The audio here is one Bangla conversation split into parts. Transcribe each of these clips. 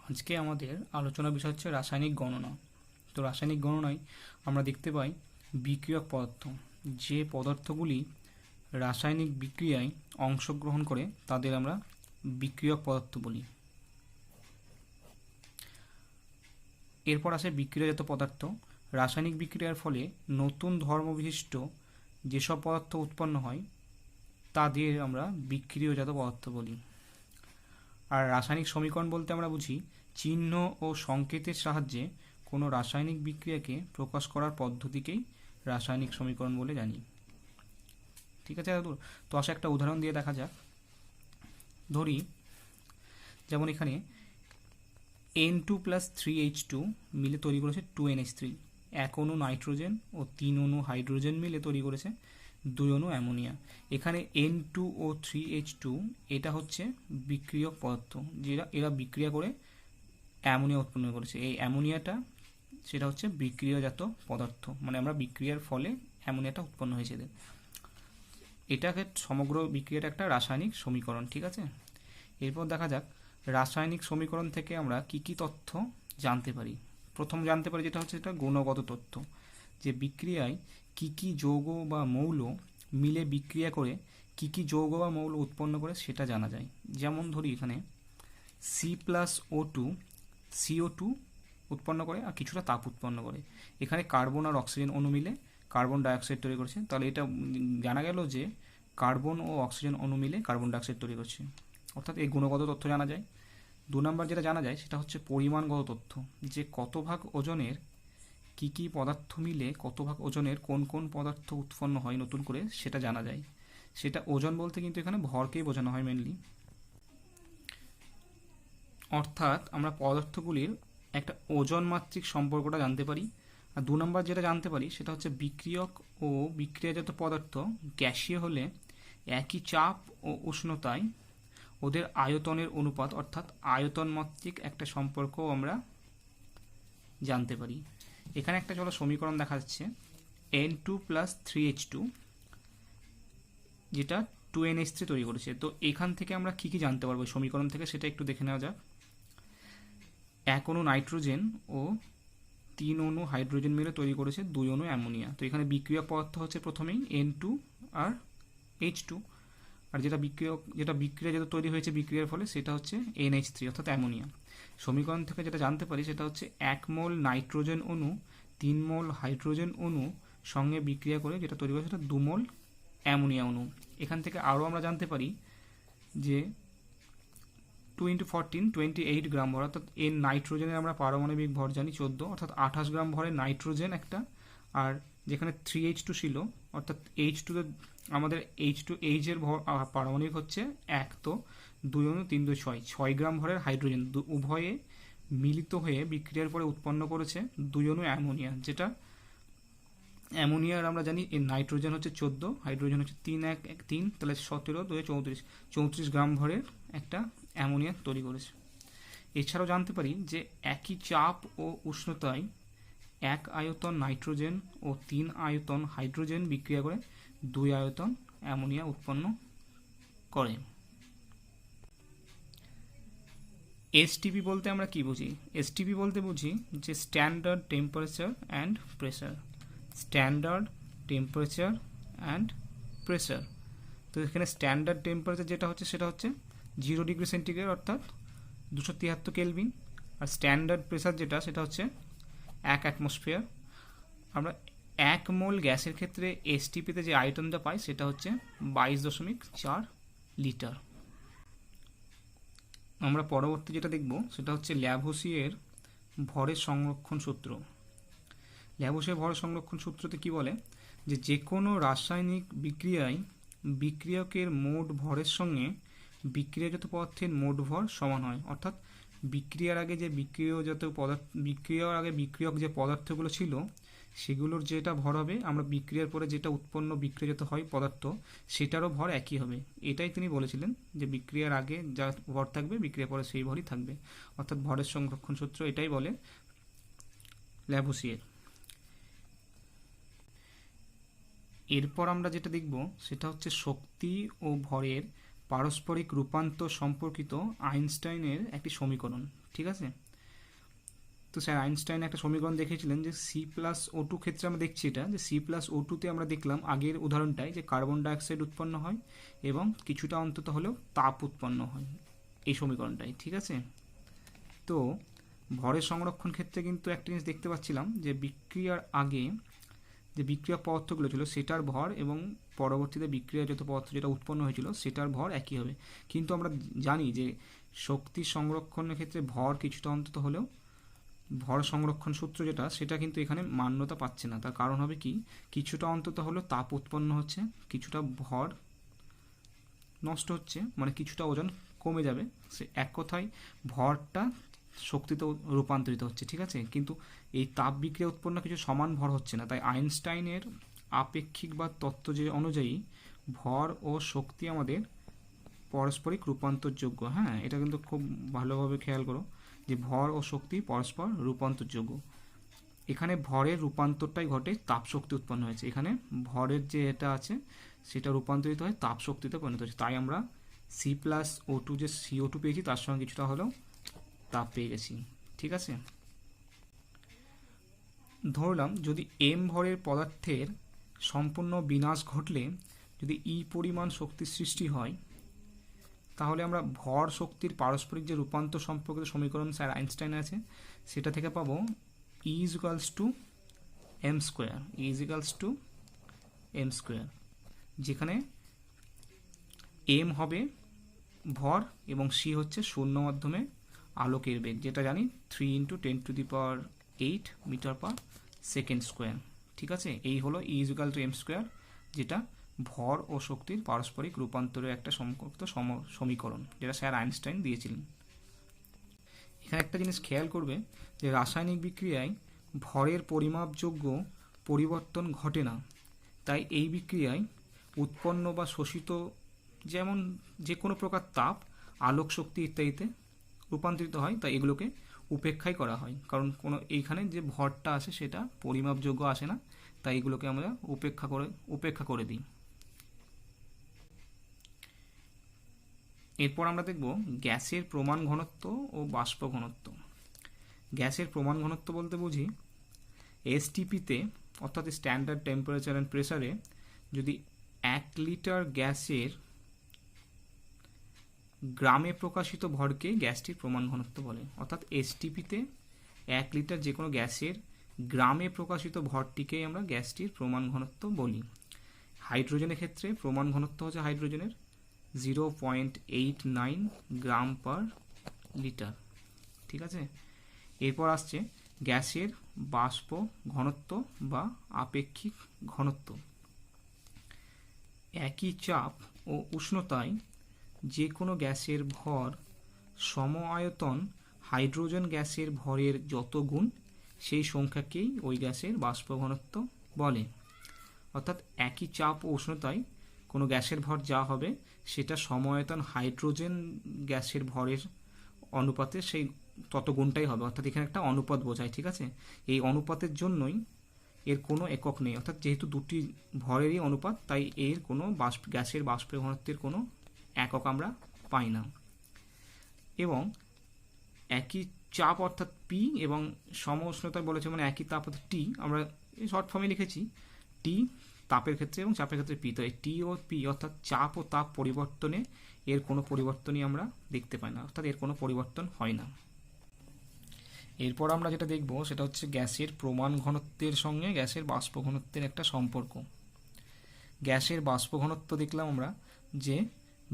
আজকে আমাদের আলোচনা বিষয় হচ্ছে রাসায়নিক গণনা। তো রাসায়নিক গণনায় আমরা দেখতে পাই বিক্রিয়ক পদার্থ, যে পদার্থগুলি রাসায়নিক বিক্রিয়ায় অংশগ্রহণ করে তাদের আমরা বিক্রিয়ক পদার্থ বলি। এরপর আসে বিক্রিয়াজাত পদার্থ। রাসায়নিক বিক্রিয়ার ফলে নতুন ধর্মবিশিষ্ট যেসব পদার্থ উৎপন্ন হয় তাদের আমরা বিক্রিয়জাত পদার্থ বলি। আর রাসায়নিক সমীকরণ বলতে আমরা বুঝি চিহ্ন ও সংকেতের সাহায্যে কোনো রাসায়নিক বিক্রিয়াকে প্রকাশ করার পদ্ধতিকেই রাসায়নিক সমীকরণ বলে জানি। ঠিক আছে দাদু? তো আসে একটা উদাহরণ দিয়ে দেখা যাক। ধরি যেমন এখানে N2+3H2 মিলে তৈরি করেছে 2NH3, এক অণু নাইট্রোজেন ও 3 অণু হাইড্রোজেন মিলে তৈরি করেছে 2 অণু অ্যামোনিয়া। এখানে N2 ও 3H2 এটা হচ্ছে বিক্রিয়ক পদার্থ, এরা বিক্রিয়া করে অ্যামোনিয়া উৎপন্ন করেছে। এই অ্যামোনিয়াটা সেটা হচ্ছে বিক্রিয়াজাত পদার্থ, মানে আমরা বিক্রিয়ার ফলে অ্যামোনিয়াটা উৎপন্ন হয়েছে এদের। এটাকে সমগ্র বিক্রিয়াটা একটা রাসায়নিক সমীকরণ। ঠিক আছে, এরপর দেখা যাক রাসায়নিক সমীকরণ থেকে আমরা কি কি তথ্য জানতে পারি। প্রথম জানতে পারি যেটা হচ্ছে এটা গুণগত তথ্য, যে বিক্রিয়ায় কি কি যৌগ বা মৌল মিলে বিক্রিয়া করে কি কি যৌগ বা মৌল উৎপন্ন করে সেটা জানা যায়। যেমন ধরি এখানে C+O2 CO2 উৎপন্ন করে আর কিছুটা তাপ উৎপন্ন করে। এখানে কার্বন আর অক্সিজেন অণু মিলে কার্বন ডাইঅক্সাইড তৈরি করছে, তাহলে এটা জানা গেল যে কার্বন ও অক্সিজেন অণু মিলে কার্বন ডাইঅক্সাইড তৈরি করছে, অর্থাৎ এই গুণগত তথ্য জানা যায়। 2 নম্বর যেটা জানা যায় সেটা হচ্ছে পরিমাণগত তথ্য, যে কত ভাগ ওজনের কি কি পদার্থ মিলে কত ভাগ ওজনের কোন কোন পদার্থ উৎপন্ন হয় নতুন করে সেটা জানা যায়। সেটা ওজন বলতে কিন্তু এখানে ভরকেই বোঝানো হয় মেনলি, অর্থাৎ আমরা পদার্থগুলির একটা ওজন মাত্রিক সম্পর্কটা জানতে পারি। আর 2 নম্বর যেটা জানতে পারি সেটা হচ্ছে বিক্রিয়ক ও বিক্রিয়াজাত পদার্থ গ্যাসীয় হলে একই চাপ ও উষ্ণতায় ওদের আয়তনের অনুপাত, অর্থাৎ আয়তন মাত্রিক একটা সম্পর্কও আমরা জানতে পারি। এখানে একটা চলো সমীকরণ দেখা যাচ্ছে N2+3H2 যেটা 2NH3 তৈরি করেছে। তো এখান থেকে আমরা কি কি জানতে পারবো সমীকরণ থেকে সেটা একটু দেখে নেওয়া যাক। এক অণু নাইট্রোজেন ও 3 অণু হাইড্রোজেন মিলে তৈরি করেছে 2 অণু অ্যামোনিয়া। তো এখানে বিক্রিয়ক পদার্থ হচ্ছে প্রথমেই N2 আর H2, আর যেটা বিক্রিয়া যেটা তৈরি হয়েছে বিক্রিয়ার ফলে সেটা হচ্ছে NH3 অর্থাৎ অ্যামোনিয়া। সমীকরণ থেকে যেটা জানতে পারি সেটা হচ্ছে 1 মোল নাইট্রোজেন অণু 3 মোল হাইড্রোজেন অণু সঙ্গে বিক্রিয়া করে যেটা তৈরি করে সেটা 2 মোল অ্যামোনিয়া অণু। এখান থেকে আরও আমরা জানতে পারি যে 2 × 14 28 গ্রাম ভর, অর্থাৎ এর নাইট্রোজেনের আমরা পারমাণবিক ভর জানি 14, অর্থাৎ 28 গ্রাম ভরের নাইট্রোজেন একটা। আর যেখানে 3H2 ছিল, অর্থাৎ H2 আমাদের H এর ভর পারমাণবিক হচ্ছে 1, তো 2 অণু 3 2 6 গ্রাম ভরের হাইড্রোজেন উভয়ে মিলিত হয়ে বিক্রিয়ার পরে উৎপন্ন করেছে 2 অণু অ্যামোনিয়া। যেটা অ্যামোনিয়ার আমরা জানি এর নাইট্রোজেন হচ্ছে 14, হাইড্রোজেন হচ্ছে 3 1 1 3, তাহলে 17 2 34 গ্রাম ভরের একটা অ্যামোনিয়া তৈরি করেছে। এছাড়াও জানতে পারি যে একই চাপ ও উষ্ণতায় 1 আয়তন নাইট্রোজেন ও 3 আয়তন হাইড্রোজেন বিক্রিয়া করে 2 আয়তন অ্যামোনিয়া উৎপন্ন করে। এসটিপি বলতে আমরা কি বুঝি? এসটিপি বলতে বুঝি যে standard temperature and pressure. Standard temperature and pressure. তো এখানে স্ট্যান্ডার্ড টেম্পারেচার যেটা হচ্ছে সেটা হচ্ছে 0 ডিগ্রি সেন্টিগ্রেড অর্থাৎ 273 কেলভিন। আর স্ট্যান্ডার্ড প্রেসার যেটা সেটা হচ্ছে 1 অ্যাটমসফিয়ার। আমরা 1 মোল গ্যাসের ক্ষেত্রে এসটিপিতে যে আয়তনটা পাই সেটা হচ্ছে 22.4 লিটার। আমরা পরবর্তী যেটা দেখব সেটা হচ্ছে ল্যাভোসিয়ের ভরের সংরক্ষণ সূত্র। ল্যাভোসিয়ের ভরের সংরক্ষণ সূত্রতে কি বলে যে কোনো রাসায়নিক বিক্রিয়ায় বিক্রিয়কের মোট ভরের সঙ্গে বিক্রিয়াজাত পদার্থের মোট ভর সমান হয়, অর্থাৎ বিক্রিয়ার আগে যে বিক্রিয়ক যে পদার্থগুলো ছিল সেগুলোর যেটা ভর হবে, আমরা বিক্রিয়ার পরে যেটা উৎপন্ন বিক্রিয়াজাত হয় পদার্থ সেটারও ভর একই হবে। এটাই তিনি বলেছিলেন যে বিক্রিয়ার আগে যা ভর থাকবে বিক্রিয়ার পরে সেই ভরই থাকবে, অর্থাৎ ভরের সংরক্ষণ সূত্র এটাই বলে ল্যাভোসিয়ের। এরপর আমরা যেটা দেখব সেটা হচ্ছে শক্তি ও ভরের পারস্পরিক রূপান্তর সম্পর্কিত আইনস্টাইনের একটি সমীকরণ। ঠিক আছে, তো স্যার আইনস্টাইন একটা সমীকরণ দেখিয়েছিলেন যে C+O2 ক্ষেত্রে আমরা দেখছি এটা, যে C+O2-তে আমরা দেখলাম আগের উদাহরণটায় যে কার্বন ডাইঅক্সাইড উৎপন্ন হয় এবং কিছুটা অন্তত হলেও তাপ উৎপন্ন হয় এই সমীকরণটাই। ঠিক আছে, তো ভরের সংরক্ষণ ক্ষেত্রে কিন্তু একটা জিনিস দেখতে পাচ্ছিলাম যে বিক্রিয়ার আগে যে বিক্রিয়া পদার্থগুলো ছিল সেটার ভর এবং পরবর্তীতে বিক্রিয়াজাত পদার্থ যেটা উৎপন্ন হয়েছিল সেটার ভর একই হবে, কিন্তু আমরা জানি যে শক্তি সংরক্ষণের ক্ষেত্রে ভর কিছুটা অন্তত হলেও ভর সংরক্ষণ সূত্র যেটা সেটা কিন্তু এখানে মান্যতা পাচ্ছে না। তার কারণ হবে কি, কিছুটা অন্তত হলেও তাপ উৎপন্ন হচ্ছে, কিছুটা ভর নষ্ট হচ্ছে, মানে কিছুটা ওজন কমে যাবে, সে এক কথায় ভরটা শক্তিতে রূপান্তরিত হচ্ছে। ঠিক আছে, কিন্তু এই তাপ বিক্রিয়া উৎপন্ন কিছু সমান ভর হচ্ছে না, তাই আইনস্টাইনের আপেক্ষিকবাদ তত্ত্ব যে অনুযায়ী ভর ও শক্তি আমাদের পারস্পরিক রূপান্তরযোগ্য। হ্যাঁ, এটা কিন্তু খুব ভালোভাবে খেয়াল করো যে ভর ও শক্তি পরস্পর রূপান্তরযোগ্য। এখানে ভরের রূপান্তরটাই ঘটে তাপ শক্তি উৎপন্ন হয়েছে, এখানে ভরের যে এটা আছে সেটা রূপান্তরিত হয় তাপ শক্তিতে পরিণত হচ্ছে, তাই আমরা C+O2 যে CO2 পেয়েছি তার সঙ্গে কিছুটা হলেও তাপ পেয়ে গেছি। ঠিক আছে, ধরলাম যদি m ভরের পদার্থের সম্পূর্ণ বিনাশ ঘটলে যদি E পরিমাণ শক্তির সৃষ্টি হয়, তাহলে আমরা ভর শক্তির পারস্পরিক যে রূপান্তর সম্পর্কিত সমীকরণ স্যার আইনস্টাইন আছে সেটা থেকে পাবো E = m², যেখানে m হবে ভর এবং c হচ্ছে শূন্য মাধ্যমে আলোকের বেগ, যেটা জানি 3 × 10⁸ মিটার/সেকেন্ড স্কোয়ার। ঠিক আছে, এই হলো E = m², যেটা ভর ও শক্তির পারস্পরিক রূপান্তরের একটা সম্পর্কিত সমীকরণ যেটা স্যার আইনস্টাইন দিয়েছিলেন। এখানে একটা জিনিস খেয়াল করবে যে রাসায়নিক বিক্রিয়ায় ভরের পরিমাপযোগ্য পরিবর্তন ঘটে না, তাই এই বিক্রিয়ায় উৎপন্ন বা শোষিত যেমন যে কোনো প্রকার তাপ, আলোক শক্তি ইত্যাদিতে রূপান্তরিত হয়, তাই এগুলোকে উপেক্ষাই করা হয়, কারণ কোনো এইখানে যে ভরটা আসে সেটা পরিমাপযোগ্য আসে না, তাই এগুলোকে আমরা উপেক্ষা করে দিই। এরপর আমরা দেখব গ্যাসের প্রমাণ ঘনত্ব ও বাষ্প ঘনত্ব। গ্যাসের প্রমাণ ঘনত্ব বলতে বুঝি STP-তে অর্থাৎ স্ট্যান্ডার্ড টেম্পারেচার অ্যান্ড প্রেসারে যদি 1 লিটার গ্যাসের গ্রামে প্রকাশিত ভরকে গ্যাসটির প্রমাণ ঘনত্ব বলে। অর্থাৎ STP-তে 1 লিটার যে কোনো গ্যাসের গ্রামে প্রকাশিত ভরটিকেই আমরা গ্যাসটির প্রমাণ ঘনত্ব বলি। হাইড্রোজেনের ক্ষেত্রে প্রমাণ ঘনত্ব হচ্ছে হাইড্রোজেনের 0.89 গ্রাম/লিটার। ঠিক আছে, এরপর আসছে গ্যাসের বাষ্প ঘনত্ব বা আপেক্ষিক ঘনত্ব। একই চাপ ও উষ্ণতায় যে কোনো গ্যাসের ভর সম আয়তন হাইড্রোজেন গ্যাসের ভরের যত গুণ সেই সংখ্যাকেই ওই গ্যাসের বাষ্প ঘনত্ব বলে। অর্থাৎ একই চাপ ও উষ্ণতায় কোনো গ্যাসের ভর যা হবে সেটা সম আয়তন হাইড্রোজেন গ্যাসের ভরের অনুপাতে সেই তত গুণটাই হবে, অর্থাৎ এখানে একটা অনুপাত বোঝায়। ঠিক আছে, এই অনুপাতের জন্যই এর কোনো একক নেই, অর্থাৎ যেহেতু দুটি ভরেরই অনুপাত তাই এর কোনো গ্যাসের বাষ্প ঘনত্বের কোনো একক আমরা পাই না। এবং একই চাপ অর্থাৎ P এবং সম উষ্ণতায় বলেছে মানে একই তাপ অর্থাৎ T, আমরা শর্ট ফর্মে লিখেছি T তাপের ক্ষেত্রে এবং চাপের ক্ষেত্রে P, তো এই T ও P অর্থাৎ চাপ ও তাপ পরিবর্তনে এর কোনো পরিবর্তনই আমরা দেখতে পাই না, অর্থাৎ এর কোনো পরিবর্তন হয় না। এরপর আমরা যেটা দেখব সেটা হচ্ছে গ্যাসের প্রমাণ ঘনত্বের সঙ্গে গ্যাসের বাষ্প ঘনত্বের একটা সম্পর্ক। গ্যাসের বাষ্প ঘনত্ব দেখলাম আমরা যে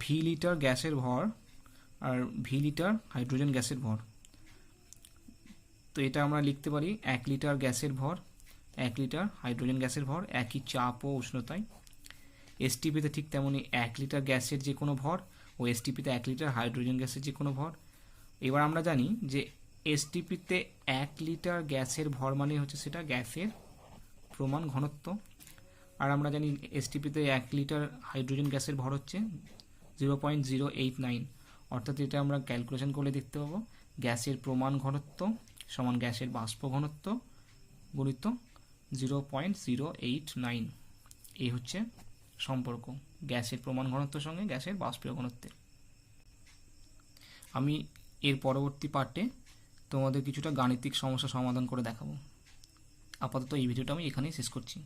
V লিটার গ্যাসের ভর আর V লিটার হাইড্রোজেন গ্যাসের ভর, তো এটা আমরা লিখতে পারি 1 লিটার গ্যাসের ভর 1 লিটার হাইড্রোজেন গ্যাসের ভর একই চাপ ও উষ্ণতায়। STP-তে ঠিক তেমনই 1 লিটার গ্যাসের যে কোনো ভর ও STP-তে 1 লিটার হাইড্রোজেন গ্যাসের যে কোনো ভর। এবার আমরা জানি যে STP-তে 1 লিটার গ্যাসের ভর মানে হচ্ছে সেটা গ্যাসের প্রমাণ ঘনত্ব, আর আমরা জানি STP-তে 1 লিটার হাইড্রোজেন গ্যাসের ভর হচ্ছে 0.089, অর্থাৎ এটা আমরা ক্যালকুলেশন করে দেখতে পাবো গ্যাসের প্রমাণ ঘনত্ব সমান গ্যাসের বাষ্প ঘনত্ব গুণিত 0.089, এই হচ্ছে সম্পর্ক। গ্যাসের প্রমাণ ঘনত্বের সঙ্গে গ্যাসের বাষ্পীয় ঘনত্বের। আমি এর পরবর্তী পার্টে তোমাদের কিছুটা গাণিতিক সমস্যা সমাধান করে দেখাবো। আপাতত এই ভিডিওটা আমি এখানেই শেষ করছি।